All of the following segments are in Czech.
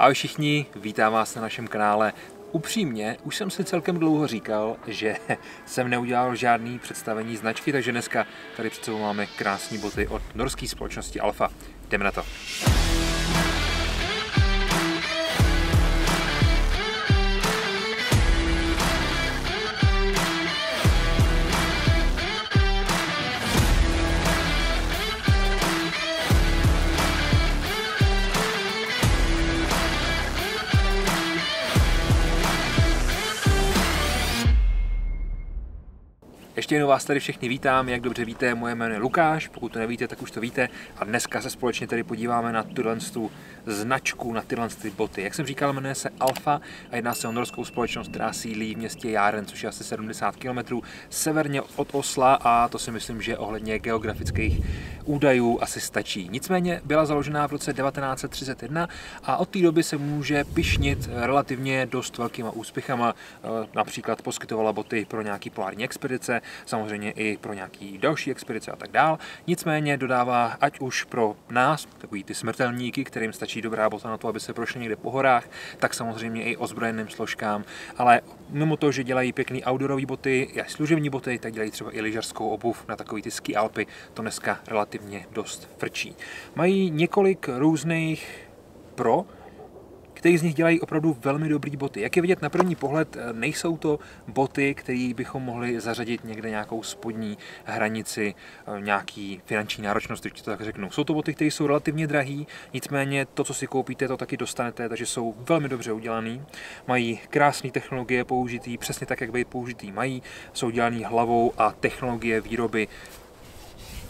Ahoj všichni, vítám vás na našem kanále. Upřímně, už jsem si celkem dlouho říkal, že jsem neudělal žádný představení značky, takže dneska tady před sebou máme krásné boty od norské společnosti Alfa. Jdeme na to. Ještě jednou vás tady všechny vítám, jak dobře víte, moje jméno je Lukáš, pokud to nevíte, tak už to víte a dneska se společně tady podíváme na tuhle značku, na tyhle boty. Jak jsem říkal, jmenuje se Alfa a jedná se o norskou společnost, která sídlí v městě Jaren, což je asi 70 km severně od Osla a to si myslím, že ohledně geografických údajů asi stačí. Nicméně byla založena v roce 1931 a od té doby se může pyšnit relativně dost velkýma úspěchama, například poskytovala boty pro nějaký polární expedice, samozřejmě i pro nějaký další expedice a tak dál. Nicméně dodává ať už pro nás, takový ty smrtelníky, kterým stačí dobrá bota na to, aby se prošli někde po horách, tak samozřejmě i ozbrojeným složkám, ale mimo to, že dělají pěkný outdoorové boty, i služební boty, tak dělají třeba i lyžařskou obuv na takový ty ski Alpy, to dneska relativně dost frčí. Mají několik různých který z nich dělají opravdu velmi dobrý boty. Jak je vidět na první pohled, nejsou to boty, které bychom mohli zařadit někde nějakou spodní hranici nějaký finanční náročnosti, když to tak řeknu. Jsou to boty, které jsou relativně drahé, nicméně to, co si koupíte, to taky dostanete, takže jsou velmi dobře udělaný. Mají krásné technologie použitý, přesně tak, jak být použitý mají. Jsou dělaný hlavou a technologie výroby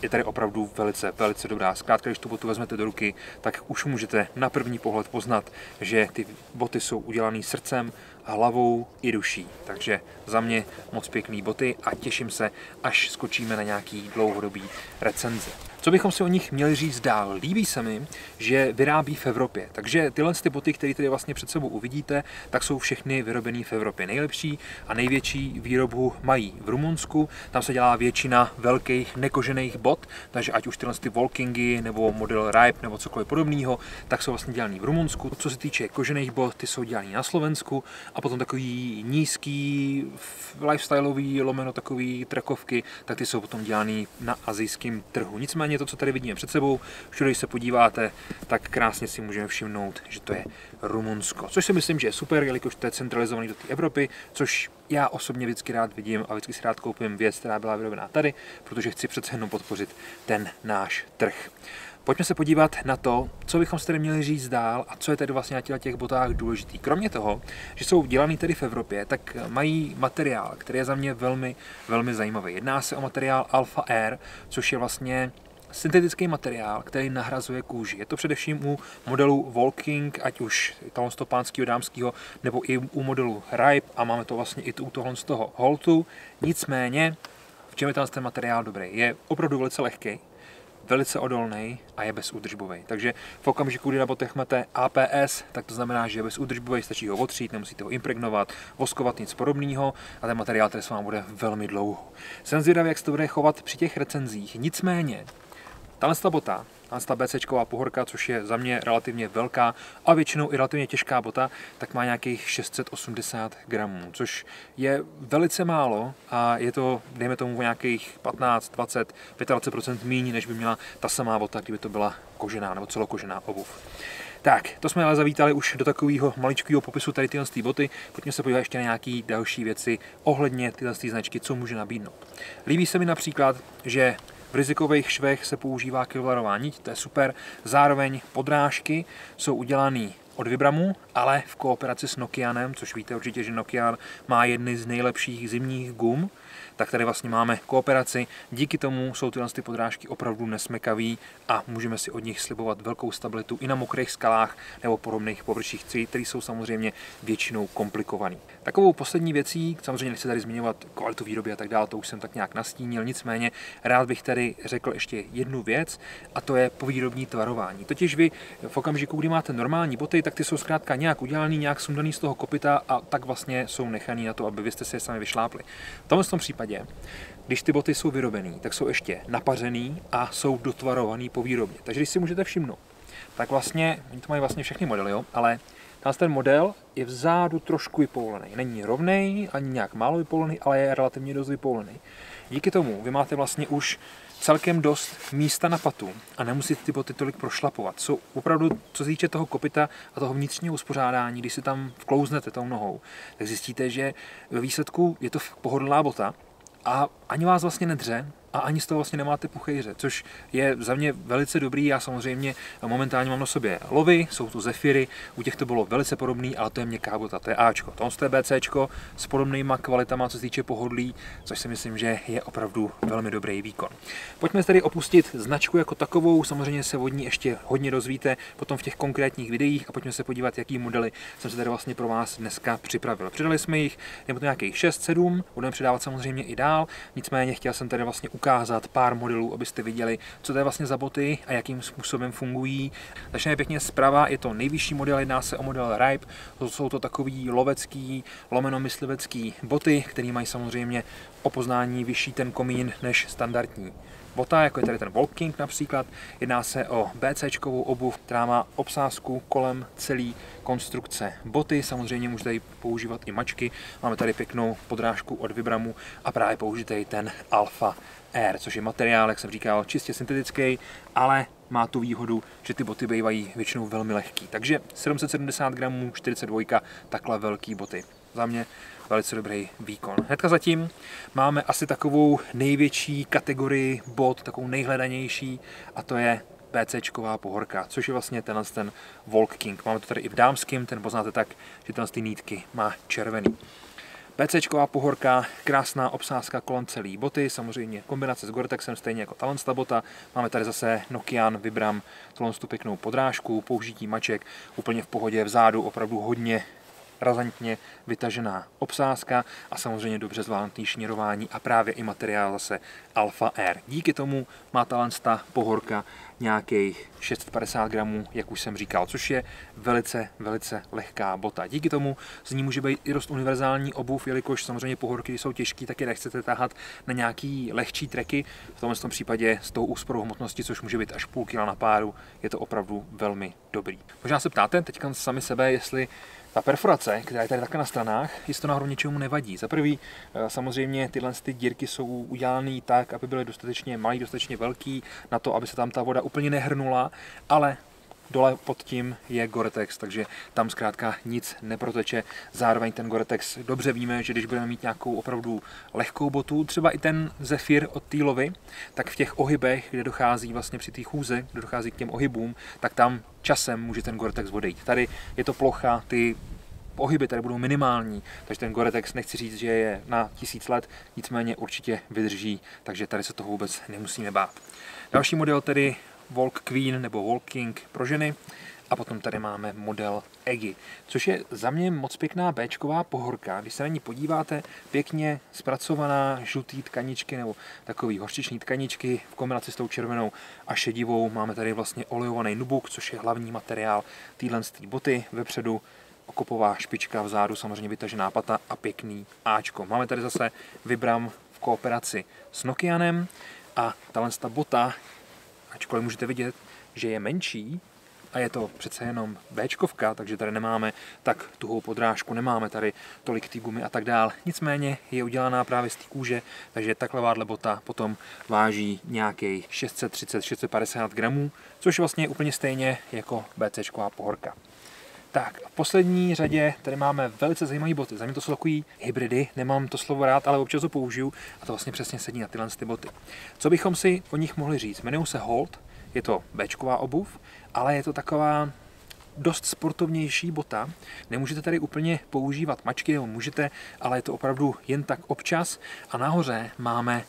je tady opravdu velice dobrá. Zkrátka, když tu botu vezmete do ruky, tak už můžete na první pohled poznat, že ty boty jsou udělané srdcem, hlavou i duší. Takže za mě moc pěkný boty a těším se, až skočíme na nějaký dlouhodobý recenze. Co bychom si o nich měli říct dál? Líbí se mi, že vyrábí v Evropě. Takže tyhle boty, které tady vlastně před sebou uvidíte, tak jsou všechny vyrobené v Evropě. Nejlepší a největší výrobu mají v Rumunsku. Tam se dělá většina velkých nekožených bot, takže ať už tyhle Walkingy nebo model Ripe nebo cokoliv podobného, tak jsou vlastně dělaný v Rumunsku. Co se týče kožených bot, ty jsou dělaný na Slovensku a potom takový nízký lifestyleový lomeno takový trekovky, tak ty jsou potom dělaný na asijském trhu. Nicméně to, co tady vidíme před sebou, všude, když se podíváte, tak krásně si můžeme všimnout, že to je Rumunsko. Což si myslím, že je super, jelikož to je centralizovaný do té Evropy, což já osobně vždycky rád vidím a vždycky si rád koupím věc, která byla vyrobená tady, protože chci přece jenom podpořit ten náš trh. Pojďme se podívat na to, co bychom si tady měli říct dál a co je tedy vlastně na těch botách důležitý. Kromě toho, že jsou dělaný tady v Evropě, tak mají materiál, který je za mě velmi zajímavý. Jedná se o materiál Alpha Air, což je vlastně syntetický materiál, který nahrazuje kůži. Je to především u modelu Walking, ať už toho pánského, dámského, nebo i u modelu Ripe a máme to vlastně i u tohle z toho Holtu. Nicméně, v čem je ten materiál dobrý? Je opravdu velice lehký, velice odolný a je bezúdržbový. Takže v okamžiku, kdy na botech máte APS, tak to znamená, že je bezúdržbový, stačí ho otřít, nemusíte ho impregnovat, voskovat, nic podobného a ten materiál tady s vámi bude velmi dlouho. Jsem zvědavý, jak se to bude chovat při těch recenzích. Nicméně, tato bota, ta BCčková pohorka, což je za mě relativně velká a většinou i relativně těžká bota, tak má nějakých 680 gramů, což je velice málo a je to, dejme tomu, nějakých 15, 20, 25% míň, než by měla ta samá bota, kdyby to byla kožená nebo celokožená obuv. Tak, to jsme ale zavítali už do takového maličkého popisu tady tyhle boty. Pojďme se podívat ještě na nějaké další věci ohledně tyhle značky, co může nabídnout. Líbí se mi například, že v rizikových švech se používá kevlarová niť, to je super. Zároveň podrážky jsou udělané od Vibramu, ale v kooperaci s Nokianem, což víte určitě, že Nokian má jedny z nejlepších zimních gum, tak tady vlastně máme kooperaci. Díky tomu jsou tyhle podrážky opravdu nesmekavý a můžeme si od nich slibovat velkou stabilitu i na mokrých skalách nebo podobných površích, které jsou samozřejmě většinou komplikovaný. Takovou poslední věcí, samozřejmě nechci tady zmiňovat kvalitu výroby a tak dále, to už jsem tak nějak nastínil, nicméně rád bych tady řekl ještě jednu věc a to je povýrobní tvarování. Totiž vy v okamžiku, kdy máte normální boty, tak ty jsou zkrátka nějak udělaný, nějak sundaný z toho kopyta a tak vlastně jsou nechaný na to, aby vy jste si je sami vyšlápli. V tomhle případě, když ty boty jsou vyrobený, tak jsou ještě napařený a jsou dotvarovaný po výrobě. Takže když si můžete všimnout, tak vlastně, oni to mají vlastně všechny modely, jo, ale Ten model je vzadu trošku vypoulený. Není rovnej, ani nějak málo vypoulený, ale je relativně dost vypoulený. Díky tomu vy máte vlastně už celkem dost místa na patu a nemusíte ty boty tolik prošlapovat. Jsou opravdu, co se týče toho kopyta a toho vnitřního uspořádání, když si tam vklouznete tou nohou, tak zjistíte, že ve výsledku je to pohodlná bota a ani vás vlastně nedře a ani z toho vlastně nemáte puchejře, což je za mě velice dobrý. Já samozřejmě momentálně mám na sobě Lovy, jsou tu Zephyry, u těch to bylo velice podobný, ale to je měkká bota, to je Ačko. To je BCčko s podobnýma kvalitama, co se týče pohodlí, což si myslím, že je opravdu velmi dobrý výkon. Pojďme tedy opustit značku jako takovou, samozřejmě se od ní ještě hodně dozvíte potom v těch konkrétních videích a pojďme se podívat, jaký modely jsem se tady vlastně pro vás dneska připravil. Přidali jsme jich, nebo to nějakých 6-7, budeme přidávat samozřejmě i dál, nicméně chtěl jsem tady vlastně ukázat pár modelů, abyste viděli, co to je vlastně za boty a jakým způsobem fungují. Začneme pěkně zprava, je to nejvyšší model, jedná se o model Ripe, jsou to takový lovecký, lomeno myslivecký boty, které mají samozřejmě o poznání vyšší ten komín než standardní bota, jako je tady ten Walk King například. Jedná se o BCčkovou obuv, která má obsázku kolem celé konstrukce boty. Samozřejmě můžete ji používat i mačky. Máme tady pěknou podrážku od Vibramu a právě použitej ten Alpha Air, což je materiál, jak jsem říkal, čistě syntetický, ale má tu výhodu, že ty boty bývají většinou velmi lehký. Takže 770 gramů, 42, takhle velký boty. Za mě velice dobrý výkon. Hnedka zatím máme asi takovou největší kategorii bot, takovou nejhledanější, a to je BCčková pohorka, což je vlastně ten Walk King. Máme to tady i v dámském, ten poznáte tak, že ty nítky má červený. BCčková pohorka, krásná obsázka kolem celé boty, samozřejmě kombinace s Gore-Texem, stejně jako ta bota. Máme tady zase Nokian, Vibram, tu pěknou podrážku, použití maček, úplně v pohodě, vzadu opravdu hodně razantně vytažená obsázka a samozřejmě dobře zvládnutý šněrování a právě i materiál zase Alpha Air. Díky tomu má ta pohorka nějakých 650 gramů, jak už jsem říkal, což je velice, velice lehká bota. Díky tomu z ní může být i dost univerzální obuv, jelikož samozřejmě pohorky jsou těžké, tak je nechcete tahat na nějaký lehčí treky. V tomto případě s tou úsporou hmotnosti, což může být až půl kila na páru, je to opravdu velmi dobrý. Možná se ptáte teďka sami sebe, jestli ta perforace, která je tady také na stranách, jestli to náhodou něčemu nevadí. Za prvý, samozřejmě tyhle dírky jsou udělané tak, aby byly dostatečně malý, dostatečně velký, na to, aby se tam ta voda úplně nehrnula, ale dole pod tím je Gore-Tex, takže tam zkrátka nic neproteče. Zároveň ten Gore-Tex dobře víme, že když budeme mít nějakou opravdu lehkou botu, třeba i ten Zephyr od té Lovy, tak v těch ohybech, kde dochází vlastně při té chůzi, kde dochází k těm ohybům, tak tam časem může ten Gore-Tex odejít. Tady je to plocha, ty pohyby tady budou minimální, takže ten Gore-Tex nechci říct, že je na 1000 let, nicméně určitě vydrží, takže tady se toho vůbec nemusíme bát. Další model tedy Walk Queen nebo Walk King pro ženy a potom tady máme model Eggy, což je za mě moc pěkná béčková pohorka. Když se na ní podíváte, pěkně zpracovaná žlutý tkaničky nebo takový hořčiční tkaničky v kombinaci s tou červenou a šedivou. Máme tady vlastně olejovaný nubuk, což je hlavní materiál téhle boty. Vepředu okopová špička, vzadu samozřejmě vytažená pata a pěkný Ačko. Máme tady zase Vibram v kooperaci s Nokianem a ta bota, ačkoliv můžete vidět, že je menší a je to přece jenom Bčkovka, takže tady nemáme tak tuhou podrážku, nemáme tady tolik té gumy a tak dál. Nicméně je udělaná právě z té kůže, takže takováhle bota potom váží nějakých 630-650 gramů, což vlastně je úplně stejně jako BCčková pohorka. Tak, v poslední řadě tady máme velice zajímavé boty. Za mě to jsou takový hybridy, nemám to slovo rád, ale občas to použiju a to vlastně přesně sedí na tyhle boty. Co bychom si o nich mohli říct? Jmenují se Hold, je to béčková obuv, ale je to taková dost sportovnější bota. Nemůžete tady úplně používat mačky, nebo můžete, ale je to opravdu jen tak občas a nahoře máme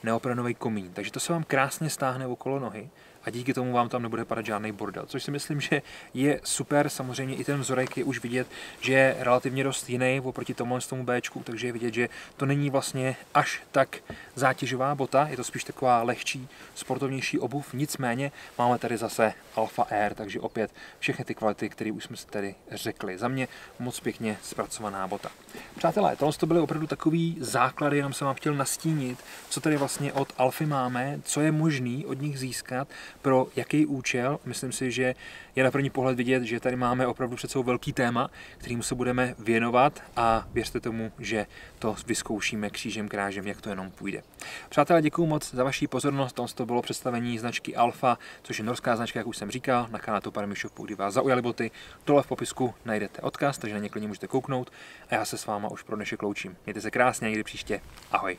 neoprenový komín, takže to se vám krásně stáhne okolo nohy a díky tomu vám tam nebude padat žádný bordel, což si myslím, že je super. Samozřejmě i ten vzorek je už vidět, že je relativně dost jiný oproti tomu Bčku, takže je vidět, že to není vlastně až tak zátěžová bota, je to spíš taková lehčí, sportovnější obuv, nicméně máme tady zase Alpha Air, takže opět všechny ty kvality, které už jsme si tady řekli. Za mě moc pěkně zpracovaná bota. Přátelé, tohle to byly opravdu takový základy, jenom jsem vám chtěl nastínit, co tady vlastně od Alfy máme, co je možný od nich získat. pro jaký účel. Myslím si, že je na první pohled vidět, že tady máme opravdu před sebou velký téma, kterému se budeme věnovat a věřte tomu, že to vyzkoušíme křížem krážem, jak to jenom půjde. Přátelé, děkuji moc za vaši pozornost. To bylo představení značky Alfa, což je norská značka, jak už jsem říkal, na kanálu Topar Shopu, kdy vás zaujaly boty. Dole v popisku najdete odkaz, takže na ně klidně můžete kouknout a já se s váma už pro dnešek loučím. Mějte se krásně, někdy příště. Ahoj.